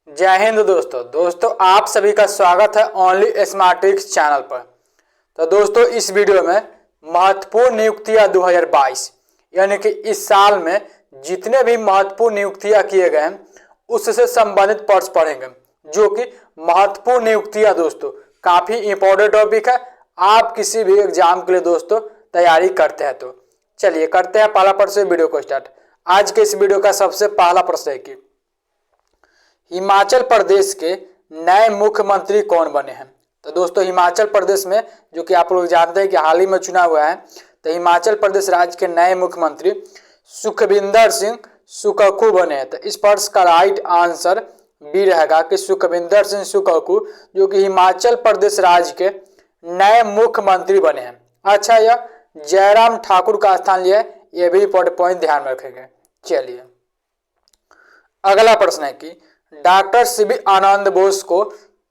जय हिंद दोस्तों आप सभी का स्वागत है ओनली स्मार्ट ट्रिक्स चैनल पर। तो दोस्तों इस वीडियो में महत्वपूर्ण नियुक्तियां 2022 यानी कि इस साल में जितने भी महत्वपूर्ण नियुक्तियां किए गए हैं उससे संबंधित पार्ट्स पढ़ेंगे, जो कि महत्वपूर्ण नियुक्तियां दोस्तों काफ़ी इंपॉर्टेंट टॉपिक है। आप किसी भी एग्जाम के लिए दोस्तों तैयारी करते हैं तो चलिए करते हैं पहला प्रश्न से वीडियो को स्टार्ट। आज के इस वीडियो का सबसे पहला प्रश्न है कि हिमाचल प्रदेश के नए मुख्यमंत्री कौन बने हैं। तो दोस्तों हिमाचल प्रदेश में, जो कि आप लोग जानते हैं कि हाल ही में चुनाव हुआ है, तो हिमाचल प्रदेश राज्य के नए मुख्यमंत्री सुखविंदर सिंह सुक्खू बने हैं। तो इस प्रश्न का राइट आंसर बी रहेगा कि सुखविंदर सिंह सुक्खू जो कि हिमाचल प्रदेश राज्य के नए मुख्यमंत्री बने हैं। अच्छा, यह जयराम ठाकुर का स्थान लिया है, यह भी इंपॉर्टेंट पॉइंट ध्यान में रखेंगे। चलिए अगला प्रश्न है कि डॉक्टर सीवी आनंद बोस को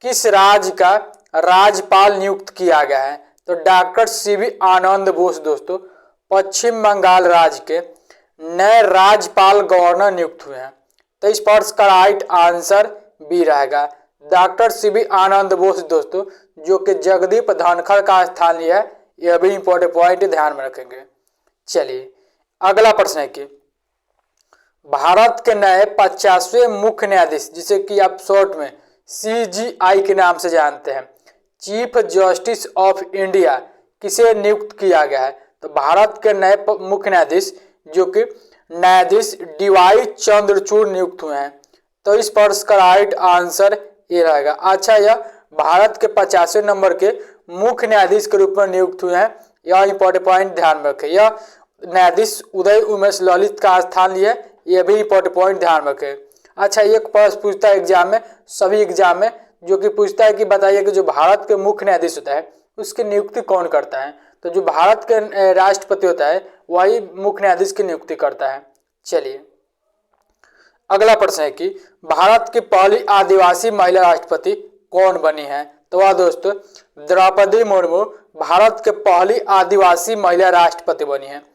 किस राज्य का राज्यपाल नियुक्त किया गया है। तो डॉक्टर सीवी आनंद बोस दोस्तों पश्चिम बंगाल राज्य के नए राज्यपाल गवर्नर नियुक्त हुए हैं। तो इस प्रश्न का राइट आंसर बी रहेगा। डॉक्टर सीवी आनंद बोस दोस्तों जो कि जगदीप धनखड़ का स्थान लिया है, यह भी इंपॉर्टेंट पॉइंट ध्यान में रखेंगे। चलिए अगला प्रश्न है कि भारत के नए 50वें मुख्य न्यायाधीश, जिसे कि आप शॉर्ट में CJI के नाम से जानते हैं, चीफ जस्टिस ऑफ इंडिया, किसे नियुक्त किया गया है। तो भारत के नए मुख्य न्यायाधीश जो कि न्यायाधीश DY चंद्रचूड़ नियुक्त हुए हैं। तो इस प्रश्न का राइट आंसर ये रहेगा। अच्छा, यह भारत के 50वें नंबर के मुख्य न्यायाधीश के रूप में नियुक्त हुए हैं, यह इंपॉर्टेंट पॉइंट ध्यान में रखें। यह न्यायाधीश उदय उमेश ललित का स्थान लिए, यह भी इंपॉर्टेंट पॉइंट ध्यान रखें। अच्छा, एक प्रश्न पूछता है एग्जाम में, सभी एग्जाम में, जो कि पूछता है कि बताइए कि जो भारत के मुख्य न्यायाधीश होता है उसकी नियुक्ति कौन करता है। तो जो भारत के राष्ट्रपति होता है वही मुख्य न्यायाधीश की नियुक्ति करता है। चलिए अगला प्रश्न है कि भारत की पहली आदिवासी महिला राष्ट्रपति कौन बनी है। तो वह दोस्तों द्रौपदी मुर्मू भारत के पहली आदिवासी महिला राष्ट्रपति बनी है।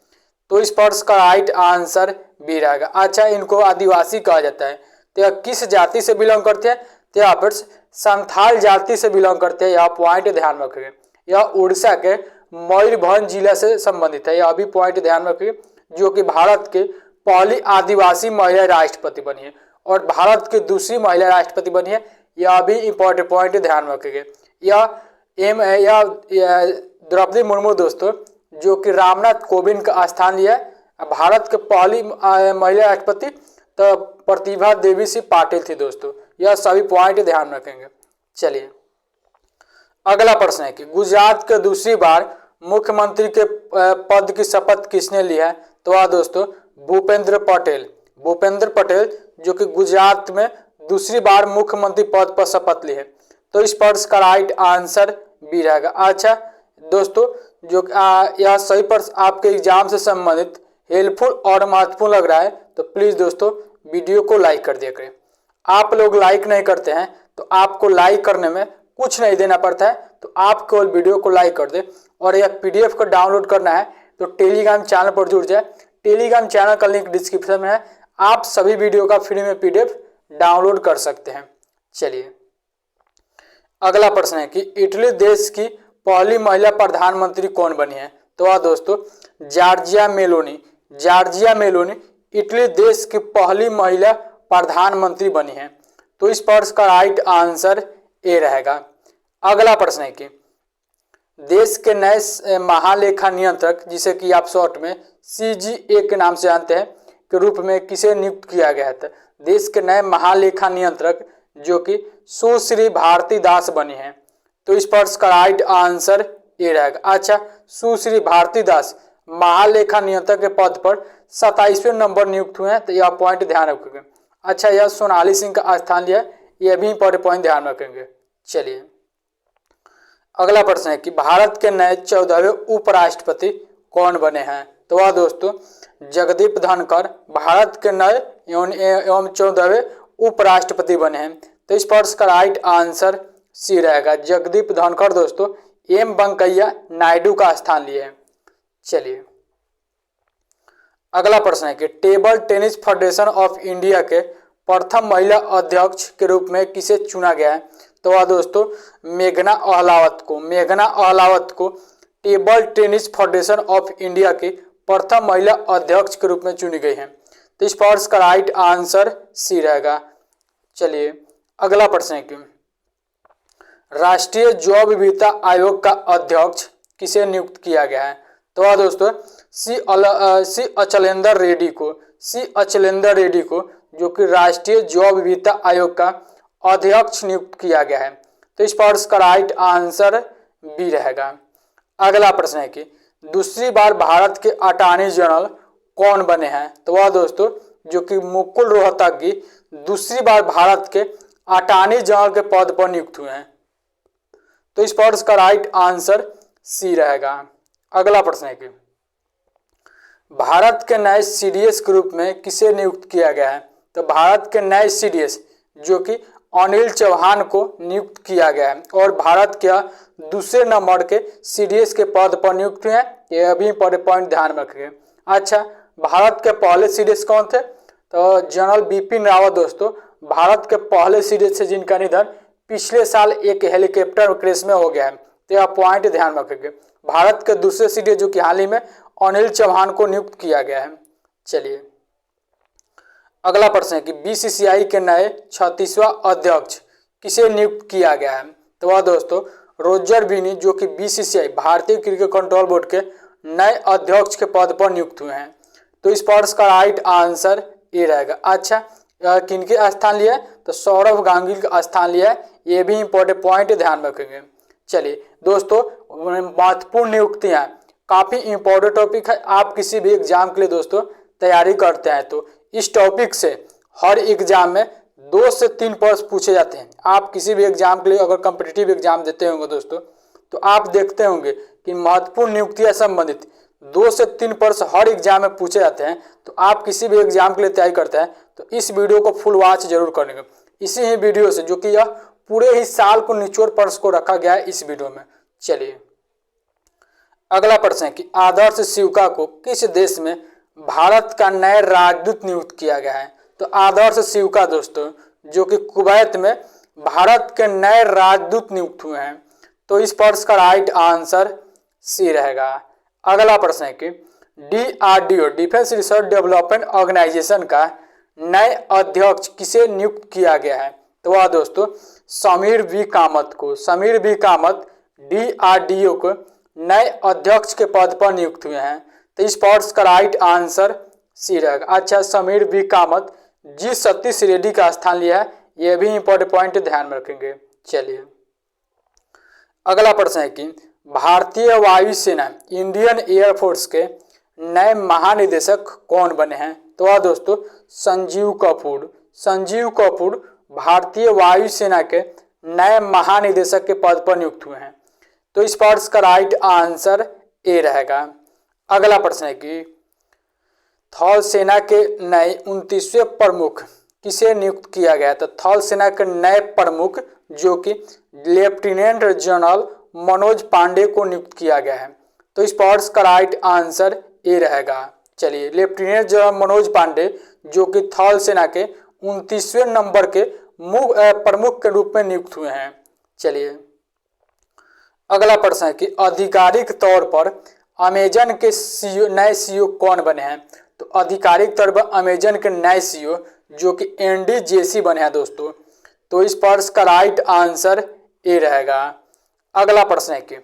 तो इस प्रश्न का राइट आंसर बी रहेगा। अच्छा, इनको आदिवासी कहा जाता है, तो यह किस जाति से बिलोंग करते हैं। तो यहाँ पर संथाल जाति से बिलोंग करते हैं, यह पॉइंट ध्यान रखिए। यह उड़ीसा के मयूरभंज जिला से संबंधित है, यह भी पॉइंट ध्यान रखिए, जो कि भारत के पहली आदिवासी महिला राष्ट्रपति बनी है और भारत की दूसरी महिला राष्ट्रपति बनी है, यह भी इंपॉर्टेंट पॉइंट ध्यान रखेंगे। यह द्रौपदी मुर्मू दोस्तों जो कि रामनाथ कोविंद का स्थान लिया है। भारत के पहली महिला राष्ट्रपति तो प्रतिभा देवी सिंह पाटिल थी दोस्तों, यह सभी पॉइंट ध्यान रखेंगे। चलिए अगला प्रश्न है कि गुजरात के दूसरी बार मुख्यमंत्री के पद की शपथ किसने लिया है। तो वह दोस्तों भूपेंद्र पटेल जो कि गुजरात में दूसरी बार मुख्यमंत्री पद पर शपथ ली है। तो इस प्रश्न का राइट आंसर बी रहेगा। अच्छा दोस्तों, जो यह सही प्रश्न आपके एग्जाम से संबंधित हेल्पफुल और महत्वपूर्ण लग रहा है तो प्लीज़ दोस्तों वीडियो को लाइक कर दिया करें। आप लोग लाइक नहीं करते हैं तो आपको लाइक करने में कुछ नहीं देना पड़ता है, तो आप केवल वीडियो को लाइक कर दें। और यह PDF को डाउनलोड करना है तो टेलीग्राम चैनल पर जुड़ जाए। टेलीग्राम चैनल का लिंक डिस्क्रिप्शन में है, आप सभी वीडियो का फ्री में PDF डाउनलोड कर सकते हैं। चलिए अगला प्रश्न है कि इटली देश की पहली महिला प्रधानमंत्री कौन बनी है। तो वह दोस्तों जॉर्जिया मेलोनी इटली देश की पहली महिला प्रधानमंत्री बनी है। तो इस प्रश्न का राइट आंसर ए रहेगा। अगला प्रश्न है कि देश के नए महालेखा नियंत्रक, जिसे कि आप शॉर्ट में CGA के नाम से जानते हैं, के रूप में किसे नियुक्त किया गया है। देश के नए महालेखा नियंत्रक जो कि सुश्री भारती दास बनी है। तो इस प्रश्न का राइट आंसर ये रहेगा। अच्छा, सुश्री भारती दास महालेखा नियंत्रक के पद पर 27वें नंबर नियुक्त हुए हैं, तो यह पॉइंट ध्यान रखेंगे। अच्छा, यह सोनाली सिंह का स्थान लिया है, यह भी इंपॉर्टेंट पॉइंट ध्यान रखेंगे। चलिए अगला प्रश्न है कि भारत के नए 14वें उपराष्ट्रपति कौन बने हैं। तो वह दोस्तों जगदीप धनखड़ भारत के नए एवं 14वें उपराष्ट्रपति बने हैं। तो इस प्रश्न का राइट आंसर सी रहेगा। जगदीप धनखड़ दोस्तों M वेंकैया नायडू का स्थान लिए हैं। चलिए अगला प्रश्न है कि table tennis federation of India के प्रथम महिला अध्यक्ष के रूप में किसे चुना गया है? तो वह दोस्तों मेघना अहलावत को table tennis federation of India की प्रथम महिला अध्यक्ष के रूप में चुनी गई है। तो इस प्रश्न का राइट आंसर सी रहेगा। चलिए अगला प्रश्न है कि राष्ट्रीय जैव विविधता आयोग का अध्यक्ष किसे नियुक्त किया गया है? तो वह दोस्तों सी अचलेंद्र रेड्डी को जो कि राष्ट्रीय जैव विविधता आयोग का अध्यक्ष नियुक्त किया गया है। तो इस प्रश्न का राइट आंसर बी रहेगा। अगला प्रश्न है कि दूसरी बार भारत के अटॉर्नी जनरल कौन बने हैं? तो वह दोस्तों जो कि मुकुल रोहतगी दूसरी बार भारत के अटॉर्नी जनरल के पद पर नियुक्त हुए हैं। तो इस प्रश्न का राइट आंसर सी रहेगा। अगला प्रश्न है कि भारत के नए सीडीएस के रूप में किसे नियुक्त किया गया है? तो भारत के नए सीडीएस जो कि अनिल चौहान को नियुक्त किया गया है और भारत के दूसरे नंबर के सीडीएस के पद पर नियुक्त हुए हैं। ये अभी पॉइंट ध्यान में रखिए। अच्छा, भारत के पहले सीडीएस कौन थे? तो जनरल बिपिन रावत दोस्तों भारत के पहले सीडीएस से जिनका निधन पिछले साल एक हेलीकॉप्टर क्रैश में हो गया है। तो यह पॉइंट ध्यान में रखेंगे। भारत के दूसरे सीडीएस जो कि हाल ही में अनिल चौहान को नियुक्त किया गया है। चलिए अगला प्रश्न है कि बीसीसीआई के नए 36वां अध्यक्ष किसे नियुक्त किया गया है? तो वह दोस्तों रोजर बिनी जो कि बीसीसीआई भारतीय क्रिकेट कंट्रोल बोर्ड के नए अध्यक्ष के पद पर नियुक्त हुए हैं। तो इस प्रश्न का राइट आंसर ए रहेगा। अच्छा, किनके स्थान लिया है? तो सौरव गांगुली का स्थान लिया है। ये भी इंपॉर्टेंट पॉइंट ध्यान रखेंगे। चलिए दोस्तों महत्वपूर्ण नियुक्तियां काफी इंपॉर्टेंट टॉपिक है। आप किसी भी एग्जाम के लिए दोस्तों तैयारी करते हैं तो इस टॉपिक से हर एग्जाम में 2 से 3 प्रश्न पूछे जाते हैं। आप किसी भी एग्जाम के लिए अगर कॉम्पिटिटिव एग्जाम देते होंगे दोस्तों तो आप देखते होंगे कि महत्वपूर्ण नियुक्तियां संबंधित 2 से 3 प्रश्न हर एग्जाम में पूछे जाते हैं। तो आप किसी भी एग्जाम के लिए तैयारी करते हैं तो इस वीडियो को फुल वॉच जरूर करेंगे। इसी ही वीडियो से जो कि यह पूरे ही साल को निचोड़ प्रश्न को रखा गया है इस वीडियो में। चलिए अगला प्रश्न है कि आदर्श सिवका को किस देश में भारत का नया राजदूत नियुक्त किया गया है? तो आदर्श सिवका दोस्तों जो कि कुवैत में भारत के नए राजदूत नियुक्त हुए हैं। तो इस प्रश्न का राइट आंसर सी रहेगा। अगला प्रश्न है कि DRDO defence research development organisation का नए अध्यक्ष किसे नियुक्त किया गया है? तो वह दोस्तों समीर वी कामत DRDO को नए अध्यक्ष के पद पर नियुक्त हुए हैं। तो इस प्रश्न का राइट आंसर सी रहेगा। अच्छा, समीर वी कामत जी सतीश रेड्डी का स्थान लिया है। यह भी इंपॉर्टेंट पॉइंट ध्यान में रखेंगे। चलिए अगला प्रश्न है कि भारतीय वायुसेना इंडियन एयरफोर्स के नए महानिदेशक कौन बने हैं? तो वह दोस्तों संजीव कपूर भारतीय वायुसेना के नए महानिदेशक के पद पर नियुक्त हुए हैं। तो इस प्रश्न का राइट आंसर ए रहेगा। अगला प्रश्न है कि थल सेना के नए 29वें प्रमुख किसे नियुक्त किया गया? तो थल सेना के नए प्रमुख जो कि लेफ्टिनेंट जनरल मनोज पांडे को नियुक्त किया गया है। तो इस प्रश्न का राइट आंसर ए रहेगा। चलिए लेफ्टिनेंट जनरल मनोज पांडे जो कि थल सेना के 29वें नंबर के प्रमुख के रूप में नियुक्त हुए हैं। चलिए अगला प्रश्न है कि आधिकारिक तौर पर अमेजन के नए सीईओ कौन बने हैं? तो आधिकारिक तौर पर अमेजन के नए सीईओ जो कि एंडी जेसी बने हैं दोस्तों। तो इस प्रश्न का राइट आंसर ए रहेगा। अगला प्रश्न है कि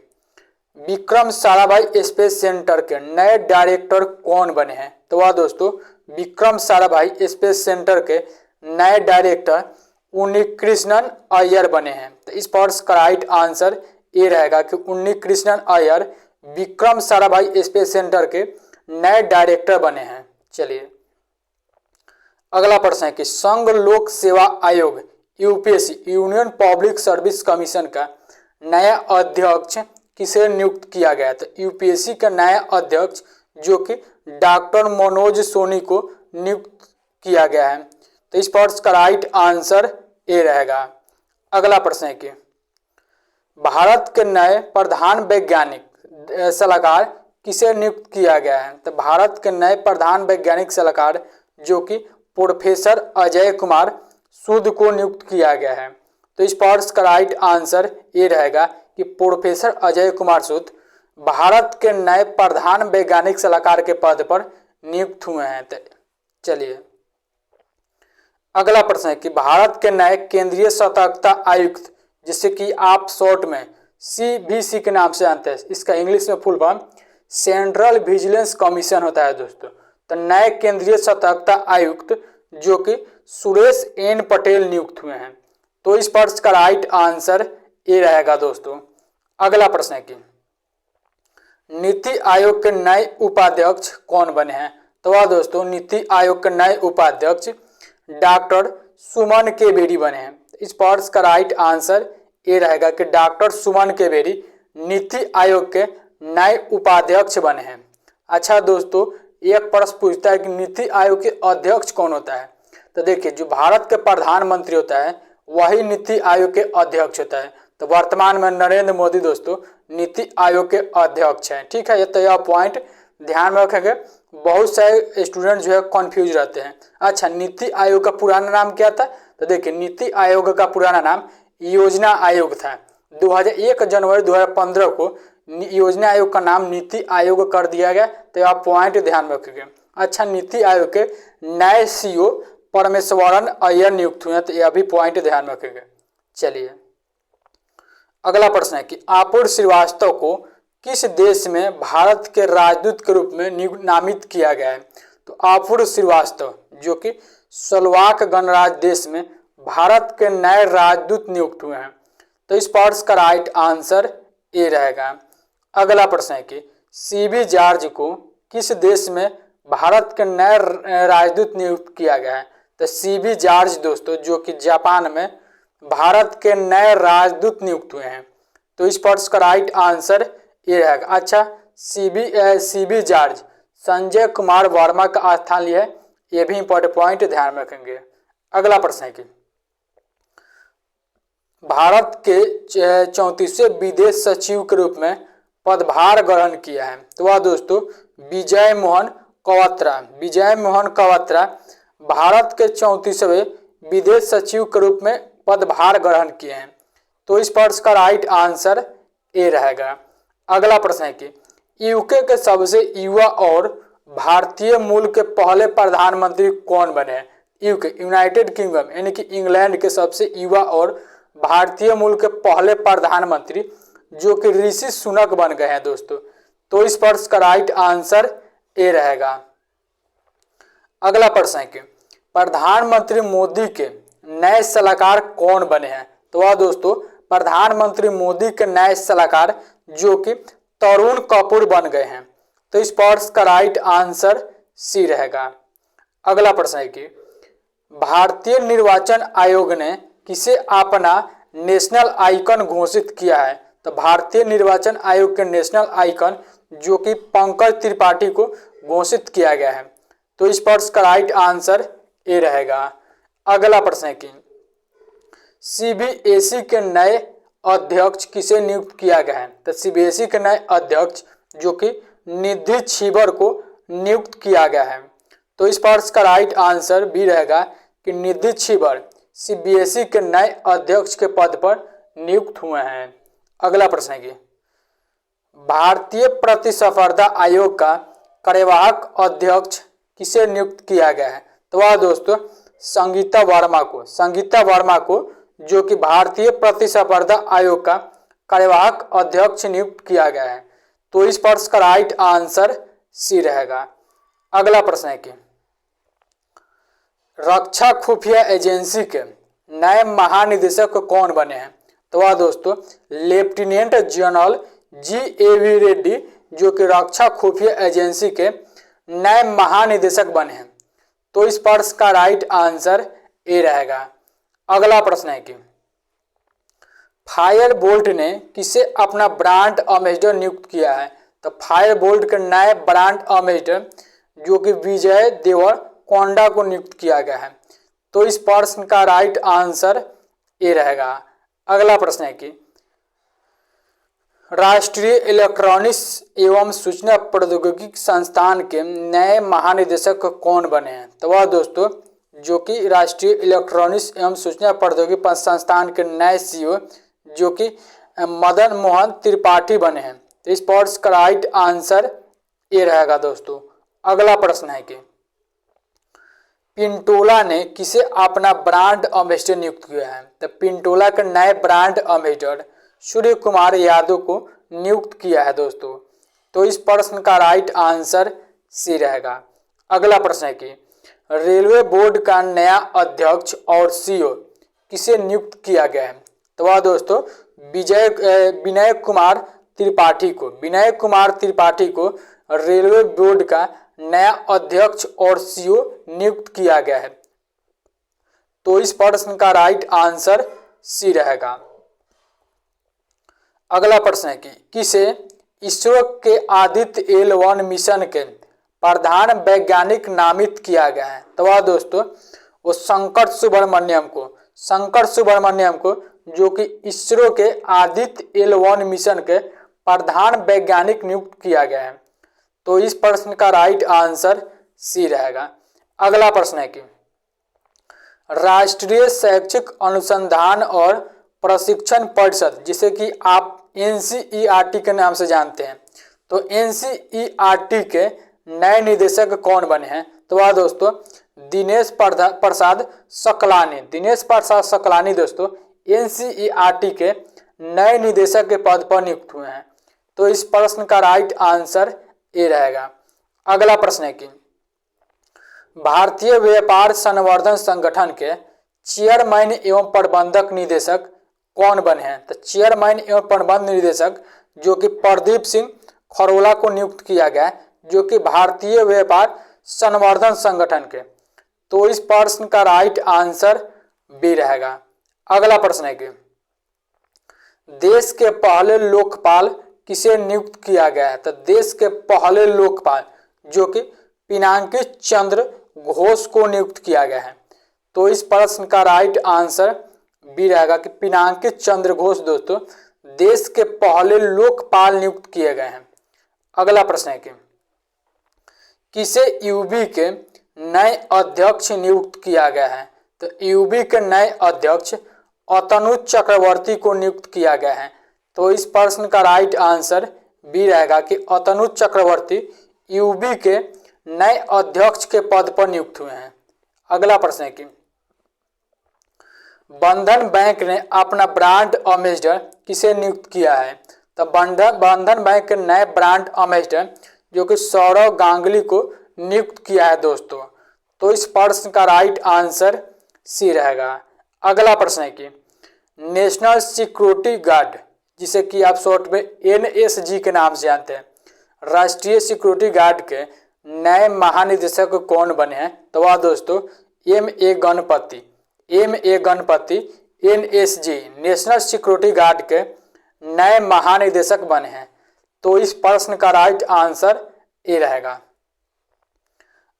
विक्रम साराभाई स्पेस सेंटर के नए डायरेक्टर कौन बने हैं? तो वह दोस्तों विक्रम साराभाई स्पेस सेंटर के नए डायरेक्टर उन्नीकृष्णन अय्यर बने हैं। तो इस प्रश्न का राइट आंसर ये रहेगा कि उन्नीकृष्णन अय्यर विक्रम साराभाई स्पेस सेंटर के नए डायरेक्टर बने हैं। चलिए अगला प्रश्न है कि संघ लोक सेवा आयोग UPSC union public service commission का नया अध्यक्ष किसे नियुक्त किया गया? तो यूपीएससी का नया अध्यक्ष जो कि डॉक्टर मनोज सोनी को नियुक्त किया गया है। तो इस प्रश्न का राइट आंसर ए रहेगा। अगला प्रश्न है कि भारत के नए प्रधान वैज्ञानिक सलाहकार किसे नियुक्त किया गया है? तो भारत के नए प्रधान वैज्ञानिक सलाहकार जो कि प्रोफेसर अजय कुमार सूद को नियुक्त किया गया है। तो इस प्रश्न का राइट आंसर ये रहेगा कि प्रोफेसर अजय कुमार सूद भारत के नए प्रधान वैज्ञानिक सलाहकार के पद पर नियुक्त हुए हैं। तो चलिए अगला प्रश्न है कि भारत के नए केंद्रीय सतर्कता आयुक्त, जिसे कि आप शॉर्ट में CVC के नाम से जानते हैं, इसका इंग्लिश में full form central vigilance commission होता है दोस्तों। तो नए केंद्रीय सतर्कता आयुक्त जो कि सुरेश N पटेल नियुक्त हुए हैं। तो इस प्रश्न का राइट आंसर ये रहेगा दोस्तों। अगला प्रश्न है कि नीति आयोग के नए उपाध्यक्ष कौन बने हैं। तो वह दोस्तों नीति आयोग के नए उपाध्यक्ष डॉक्टर सुमन के बेरी बने हैं। इस प्रश्न का राइट आंसर ये रहेगा कि डॉक्टर सुमन के बेरी नीति आयोग के नए उपाध्यक्ष बने हैं। अच्छा दोस्तों, एक प्रश्न पूछता है कि नीति आयोग के अध्यक्ष कौन होता है। तो देखिए, जो भारत के प्रधानमंत्री होता है वही नीति आयोग के अध्यक्ष होता है। तो वर्तमान में नरेंद्र मोदी दोस्तों नीति आयोग के अध्यक्ष हैं। ठीक है, तो यह पॉइंट ध्यान में रखेंगे। बहुत सारे स्टूडेंट जो है कंफ्यूज रहते हैं। अच्छा, नीति आयोग का पुराना नाम क्या था। तो देखिए, नीति आयोग का पुराना नाम योजना आयोग था। 1 जनवरी 2015 को योजना आयोग का नाम नीति आयोग कर दिया गया। तो यह पॉइंट ध्यान में रखेंगे। अच्छा, नीति आयोग के नए CEO परमेश्वरन अय्यर नियुक्त हुए हैं। तो यह भी पॉइंट ध्यान में रखेंगे। चलिए अगला प्रश्न है कि आपूर्व श्रीवास्तव को किस देश में भारत के राजदूत के रूप में नामित किया गया है। तो आपूर्व श्रीवास्तव जो कि स्लोवाक गणराज्य देश में भारत के नए राजदूत नियुक्त हुए हैं। तो इस प्रश्न का राइट आंसर ये रहेगा। अगला प्रश्न है कि CB जॉर्ज को किस देश में भारत के नए राजदूत नियुक्त किया गया है। तो CB जॉर्ज दोस्तों जो कि जापान में भारत के नए राजदूत नियुक्त हुए हैं। तो इस प्रश्न का राइट आंसर ये रहेगा। अच्छा, CB जॉर्ज संजय कुमार वर्मा का स्थान लिया है। ये भी इंपॉर्टेंट पॉइंट ध्यान में रखेंगे। अगला प्रश्न है कि भारत के 34वें विदेश सचिव के रूप में पदभार ग्रहण किया है। तो वह दोस्तों विजय मोहन कवात्रा भारत के 34वें विदेश सचिव के रूप में पदभार ग्रहण किए हैं। तो इस प्रश्न का राइट आंसर ए रहेगा। अगला प्रश्न है कि यूके के सबसे युवा और भारतीय मूल के पहले प्रधानमंत्री कौन बने हैं। यूके यूनाइटेड किंगडम यानी कि इंग्लैंड के सबसे युवा और भारतीय मूल के पहले प्रधानमंत्री जो कि ऋषि सुनक बन गए हैं दोस्तों। तो इस प्रश्न का राइट आंसर ए रहेगा। अगला प्रश्न है कि प्रधानमंत्री मोदी के नए सलाहकार कौन बने हैं। तो वह दोस्तों प्रधानमंत्री मोदी के नए सलाहकार जो कि तरुण कपूर बन गए हैं। तो इस प्रश्न का राइट आंसर सी रहेगा। अगला प्रश्न है कि भारतीय निर्वाचन आयोग ने किसे अपना नेशनल आइकन घोषित किया है। तो भारतीय निर्वाचन आयोग के नेशनल आइकन जो कि पंकज त्रिपाठी को घोषित किया गया है। तो इस प्रश्न का राइट आंसर ए रहेगा। अगला प्रश्न है कि CBSE के नए अध्यक्ष किसे नियुक्त किया गया है। तो CBSE के नए अध्यक्ष जो कि निधि छिबर को नियुक्त किया गया है। तो इस प्रश्न का राइट आंसर भी रहेगा कि निधि छिबर CBSE के नए अध्यक्ष के पद पर नियुक्त हुए हैं। अगला प्रश्न है कि भारतीय प्रतिस्पर्धा आयोग का कार्यवाहक अध्यक्ष किसे नियुक्त किया गया है। तो वह दोस्तों संगीता वर्मा को जो कि भारतीय प्रतिस्पर्धा आयोग का कार्यवाहक अध्यक्ष नियुक्त किया गया है। तो इस प्रश्न का राइट आंसर सी रहेगा। अगला प्रश्न है कि रक्षा खुफिया एजेंसी के नए महानिदेशक कौन बने हैं। तो वह दोस्तों लेफ्टिनेंट जनरल GAV रेड्डी जो कि रक्षा खुफिया एजेंसी के नए महानिदेशक बने हैं। तो इस प्रश्न का राइट आंसर ए रहेगा। अगला प्रश्न है कि फायरबोल्ट ने किसे अपना ब्रांड एम्बेसडर नियुक्त किया है। तो फायरबोल्ट के नए ब्रांड एम्बेसडर जो कि विजय देवरकोंडा को नियुक्त किया गया है। तो इस प्रश्न का राइट आंसर ए रहेगा। अगला प्रश्न है कि राष्ट्रीय इलेक्ट्रॉनिक्स एवं सूचना प्रौद्योगिकी संस्थान के नए महानिदेशक कौन बने हैं। तो वह दोस्तों जो कि राष्ट्रीय इलेक्ट्रॉनिक्स एवं सूचना प्रौद्योगिकी संस्थान के नए सीईओ जो कि मदन मोहन त्रिपाठी बने हैं। तो इस प्रश्न का राइट आंसर ये रहेगा दोस्तों। अगला प्रश्न है कि पिंटोला ने किसे अपना ब्रांड एम्बेसडर नियुक्त किया है। तो पिंटोला के नए ब्रांड एम्बेसडर सूर्य कुमार यादव को नियुक्त किया है दोस्तों। तो इस प्रश्न का राइट आंसर सी रहेगा। अगला प्रश्न है कि रेलवे बोर्ड का नया अध्यक्ष और सीईओ किसे नियुक्त किया गया है। तो वह दोस्तों विनय कुमार त्रिपाठी को रेलवे बोर्ड का नया अध्यक्ष और सीईओ नियुक्त किया गया है। तो इस प्रश्न का राइट आंसर सी रहेगा। अगला प्रश्न है कि किसे इसरो के आदित्य L1 मिशन के प्रधान वैज्ञानिक नामित किया गया है। तो वह दोस्तों वो शंकर सुब्रमण्यम को जो कि इसरो के आदित्य L1 मिशन के प्रधान वैज्ञानिक नियुक्त किया गया है। तो इस प्रश्न का राइट आंसर सी रहेगा। अगला प्रश्न है कि राष्ट्रीय शैक्षिक अनुसंधान और प्रशिक्षण परिषद जिसे कि आप NCERT के नाम से जानते हैं, तो NCERT के नए निदेशक कौन बने हैं। तो वह दोस्तों दिनेश प्रसाद सकलानी दोस्तों NCERT के नए निदेशक के पद पर नियुक्त हुए हैं। तो इस प्रश्न का राइट आंसर ए रहेगा। अगला प्रश्न है कि भारतीय व्यापार संवर्धन संगठन के चेयरमैन एवं प्रबंधक निदेशक कौन बने हैं। तो चेयरमैन एवं प्रबंध निदेशक जो कि प्रदीप सिंह खरोला को नियुक्त किया गया है, जो कि भारतीय व्यापार संवर्धन संगठन के। तो इस प्रश्न का राइट आंसर बी रहेगा। अगला प्रश्न है कि देश के पहले लोकपाल किसे नियुक्त किया गया है। तो देश के पहले लोकपाल जो कि पिनाकी चंद्र घोष को नियुक्त किया गया है। तो इस प्रश्न का राइट आंसर बी रहेगा कि पिनाकी चंद्र घोष दोस्तों देश के पहले लोकपाल नियुक्त किए गए हैं। अगला प्रश्न है कि किसे यूबी के नए अध्यक्ष नियुक्त किया गया है। तो यूबी के नए अध्यक्ष अतनु चक्रवर्ती को नियुक्त किया गया है। तो इस प्रश्न का राइट आंसर बी रहेगा कि अतनु चक्रवर्ती यूबी के नए अध्यक्ष के पद पर नियुक्त हुए हैं। अगला प्रश्न है कि बंधन बैंक ने अपना ब्रांड एम्बेसडर किसे नियुक्त किया है। तो बंधन बैंक के नए ब्रांड एम्बेसडर जो कि सौरव गांगुली को नियुक्त किया है दोस्तों। तो इस प्रश्न का राइट आंसर सी रहेगा। अगला प्रश्न है कि नेशनल सिक्योरिटी गार्ड जिसे कि आप शॉर्ट में NSG के नाम से जानते हैं, राष्ट्रीय सिक्योरिटी गार्ड के नए महानिदेशक कौन बने हैं। तो वह दोस्तों M.A. Ganpati NSG national security guard के नए महानिदेशक बने हैं। तो इस प्रश्न का राइट आंसर ए रहेगा।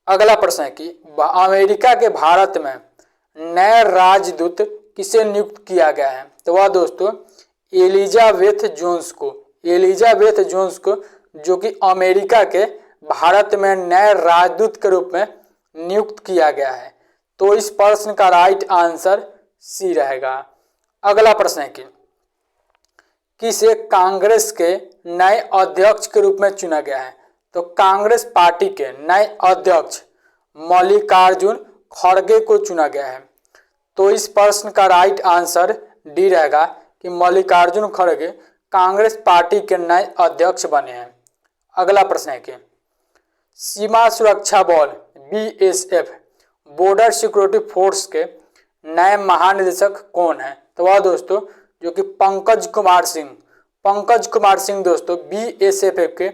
अगला प्रश्न है कि अमेरिका के भारत में नए राजदूत किसे नियुक्त किया गया है। तो वह दोस्तों एलिजाबेथ जोन्स को जो कि अमेरिका के भारत में नए राजदूत के रूप में नियुक्त किया गया है। तो इस प्रश्न का राइट आंसर सी रहेगा। अगला प्रश्न है कि किसे कांग्रेस के नए अध्यक्ष के रूप में चुना गया है। तो कांग्रेस पार्टी के नए अध्यक्ष मल्लिकार्जुन खड़गे को चुना गया है। तो इस प्रश्न का राइट आंसर डी रहेगा कि मल्लिकार्जुन खड़गे कांग्रेस पार्टी के नए अध्यक्ष बने हैं। अगला प्रश्न है कि सीमा सुरक्षा बल BSF बॉर्डर सिक्योरिटी फोर्स के नए महानिदेशक कौन है। तो वह दोस्तों जो कि पंकज कुमार सिंह दोस्तों BSF के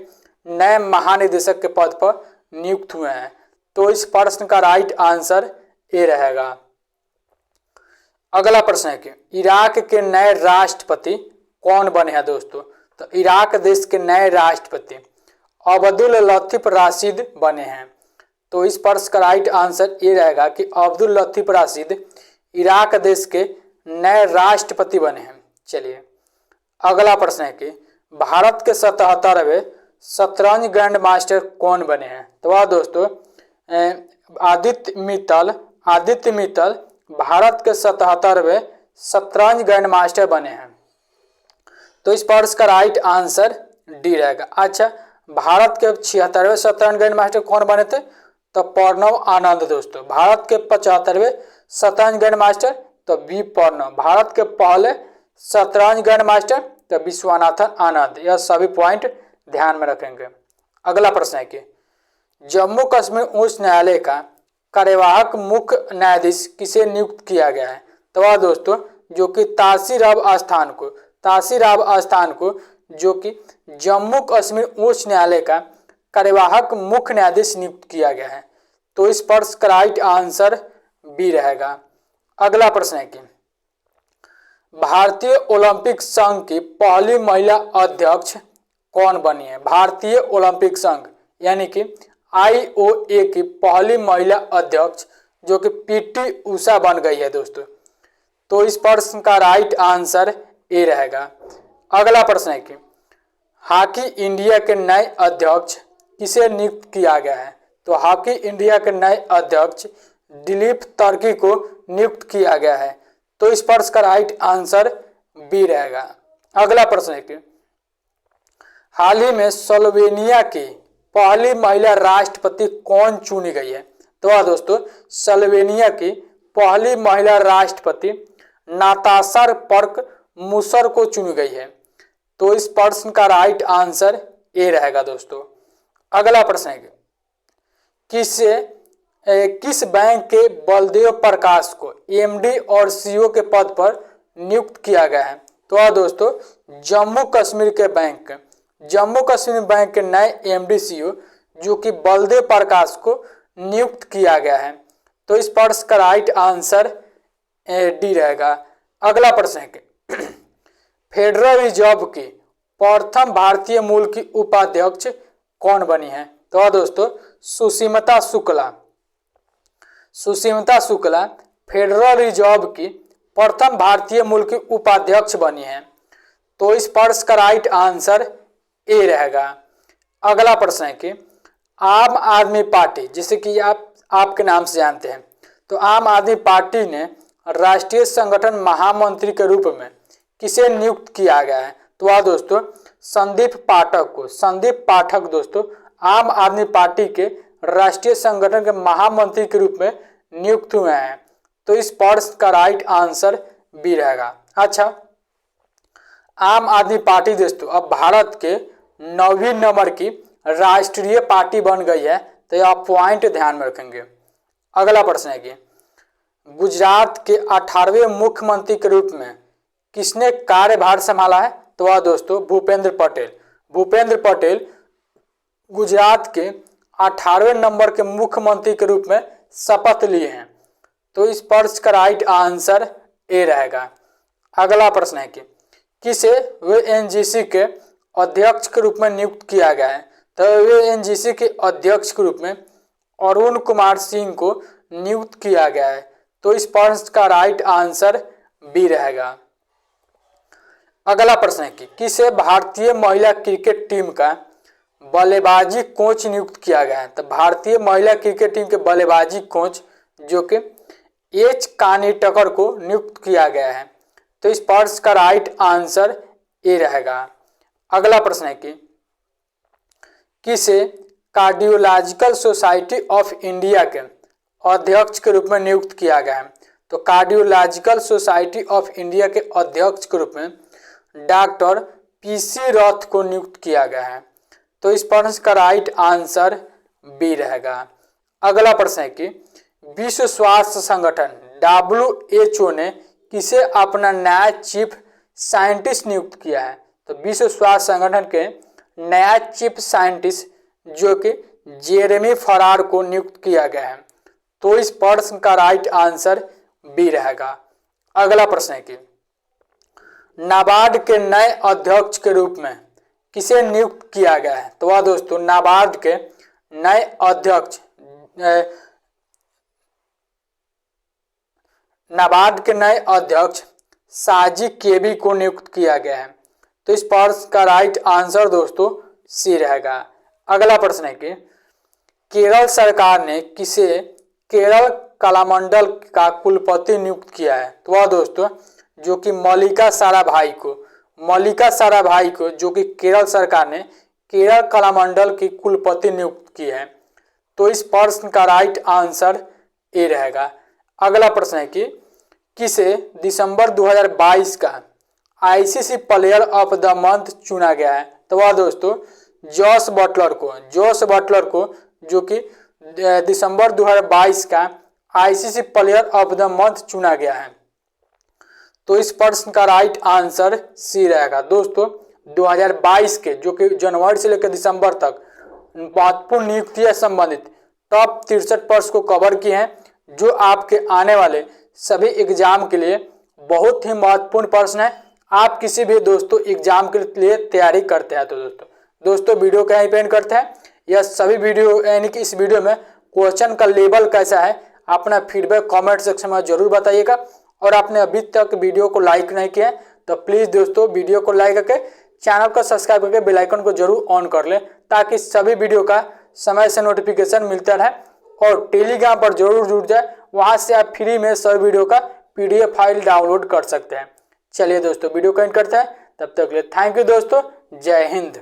नए महानिदेशक के पद पर नियुक्त हुए हैं। तो इस प्रश्न का राइट आंसर ए रहेगा। अगला प्रश्न है कि इराक के नए राष्ट्रपति कौन बने हैं दोस्तों। तो इराक देश के नए राष्ट्रपति अब्दुल लतीफ राशिद बने हैं। तो इस प्रश्न का राइट आंसर ये रहेगा कि अब्दुल लतीफ राशिद इराक देश के नए राष्ट्रपति बने हैं। चलिए अगला प्रश्न है कि भारत के 77वें शतरंज ग्रैंड मास्टर कौन बने हैं। तो वह दोस्तों आदित्य आदित्य मित्तल भारत के 77वें शतरंज ग्रैंड मास्टर बने हैं। तो इस प्रश्न का राइट आंसर डी रहेगा। अच्छा, भारत के 76वें शतरंज ग्रैंड मास्टर कौन बने थे? तो प्रणव आनंद दोस्तों। भारत के 75वें शतरंज ग्रैंड मास्टर तो बी प्रणव। भारत के पहले शतरंज ग्रैंड मास्टर तो विश्वनाथन आनंद। यह सभी पॉइंट ध्यान में रखेंगे। अगला प्रश्न है कि जम्मू कश्मीर उच्च न्यायालय का कार्यवाहक मुख्य न्यायाधीश किसे नियुक्त किया गया है? तो वह दोस्तों जो कि तासीर अस्थान को जो कि जम्मू कश्मीर उच्च न्यायालय का कार्यवाहक मुख्य न्यायाधीश नियुक्त किया गया है। तो इस प्रश्न का राइट आंसर बी रहेगा। अगला प्रश्न है कि भारतीय ओलंपिक संघ की पहली महिला अध्यक्ष कौन बनी है? भारतीय ओलंपिक संघ यानी कि IOA की पहली महिला अध्यक्ष जो कि PT उषा बन गई है दोस्तों। तो इस प्रश्न का राइट आंसर ए रहेगा। अगला प्रश्न है कि हॉकी इंडिया के नए अध्यक्ष किसे नियुक्त किया गया है? तो हॉकी इंडिया के नए अध्यक्ष दिलीप तर्की को नियुक्त किया गया है। तो इस प्रश्न का राइट आंसर बी रहेगा। अगला प्रश्न है कि हाल ही में स्लोवेनिया की पहली महिला राष्ट्रपति कौन चुनी गई है? तो दोस्तों स्लोवेनिया की पहली महिला राष्ट्रपति नाताशा पर्क मुसर को चुनी गई है। तो इस प्रश्न का राइट आंसर ए रहेगा दोस्तों। अगला प्रश्न है किस बैंक के बलदेव प्रकाश को MD और CEO के पद पर नियुक्त किया गया है? तो दोस्तों जम्मू कश्मीर बैंक के नए MD CEO जो कि बलदेव प्रकाश को नियुक्त किया गया है। तो इस प्रश्न का राइट आंसर डी रहेगा। अगला प्रश्न है कि फेडरल रिजर्व की प्रथम भारतीय मूल की उपाध्यक्ष कौन बनी है? तो दोस्तों सुष्मिता शुक्ला फेडरल रिजर्व की प्रथम भारतीय मूल की उपाध्यक्ष बनी है। तो इस प्रश्न का राइट आंसर ए रहेगा। अगला प्रश्न है कि आम आदमी पार्टी जिसे कि आपके नाम से जानते हैं, तो आम आदमी पार्टी ने राष्ट्रीय संगठन महामंत्री के रूप में किसे नियुक्त किया गया है? तो वह दोस्तों संदीप पाठक दोस्तों आम आदमी पार्टी के राष्ट्रीय संगठन के महामंत्री के रूप में नियुक्त हुए हैं। तो इस प्रश्न का राइट आंसर बी रहेगा। अच्छा, आम आदमी पार्टी दोस्तों अब भारत के 9वीं नंबर की राष्ट्रीय पार्टी बन गई है। तो यह पॉइंट ध्यान में रखेंगे। अगला प्रश्न है कि गुजरात के 18वें मुख्यमंत्री के रूप में किसने कार्यभार संभाला है? तो वह दोस्तों भूपेंद्र पटेल गुजरात के 18वें नंबर के मुख्यमंत्री के रूप में शपथ लिए हैं। तो इस प्रश्न का राइट आंसर ए रहेगा। अगला प्रश्न है कि किसे ONGC के अध्यक्ष के रूप में नियुक्त किया गया है? तो ONGC के अध्यक्ष के रूप में अरुण कुमार सिंह को नियुक्त किया गया है। तो इस प्रश्न का राइट आंसर बी रहेगा। अगला प्रश्न है कि किसे भारतीय महिला क्रिकेट टीम का बल्लेबाजी कोच नियुक्त किया गया है? तो भारतीय महिला क्रिकेट टीम के बल्लेबाजी कोच जो कि H कानिटकर को नियुक्त किया गया है। तो इस प्रश्न का राइट आंसर ए रहेगा। अगला प्रश्न है कि किसे कार्डियोलॉजिकल सोसाइटी ऑफ इंडिया के अध्यक्ष के रूप में नियुक्त किया गया है? तो कार्डियोलॉजिकल सोसाइटी ऑफ इंडिया के अध्यक्ष के रूप में डॉक्टर PC रथ को नियुक्त किया गया है। तो इस प्रश्न का राइट आंसर बी रहेगा। अगला प्रश्न है कि विश्व स्वास्थ्य संगठन WHO ने किसे अपना नया चीफ साइंटिस्ट नियुक्त किया है? तो विश्व स्वास्थ्य संगठन के नया चीफ साइंटिस्ट जो कि जेरेमी फरार को नियुक्त किया गया है। तो इस प्रश्न का राइट आंसर बी रहेगा। अगला प्रश्न है कि नाबार्ड के नए अध्यक्ष के रूप में किसे नियुक्त किया गया है? तो वह दोस्तों नाबार्ड के नए अध्यक्ष साजी केबी को नियुक्त किया गया है। तो इस प्रश्न का राइट आंसर दोस्तों सी रहेगा। अगला प्रश्न है कि केरल सरकार ने किसे केरल कलामंडल का कुलपति नियुक्त किया है? तो वह दोस्तों जो कि मल्लिका साराभाई को जो कि केरल सरकार ने केरल कलामंडल की कुलपति नियुक्त की है। तो इस प्रश्न का राइट आंसर ए रहेगा। अगला प्रश्न है कि किसे दिसंबर 2022 का ICC player of the month चुना गया है? तो वह दोस्तों जॉस बटलर को जो कि दिसंबर 2022 का ICC player of the month चुना गया है। तो इस प्रश्न का राइट आंसर सी रहेगा। दोस्तों 2022 के जो कि जनवरी से लेकर दिसंबर तक महत्वपूर्ण नियुक्तियां संबंधित टॉप 63 प्रश्न को कवर किए हैं, जो आपके आने वाले सभी एग्जाम के लिए बहुत ही महत्वपूर्ण प्रश्न है। आप किसी भी दोस्तों एग्जाम के लिए तैयारी करते हैं तो दोस्तों वीडियो को यहीं पे एंड करते हैं। यह सभी वीडियो यानी कि इस वीडियो में क्वेश्चन का लेवल कैसा है अपना फीडबैक कमेंट सेक्शन में जरूर बताइएगा। और आपने अभी तक वीडियो को लाइक नहीं किया तो प्लीज़ दोस्तों वीडियो को लाइक करके चैनल को सब्सक्राइब करके बेल आइकन को जरूर ऑन कर लें, ताकि सभी वीडियो का समय से नोटिफिकेशन मिलता रहे। और टेलीग्राम पर जरूर जुड़ जाए, वहाँ से आप फ्री में सभी वीडियो का PDF फाइल डाउनलोड कर सकते हैं। चलिए दोस्तों वीडियो को एंड करते हैं, तब तक के लिए थैंक यू दोस्तों, जय हिंद।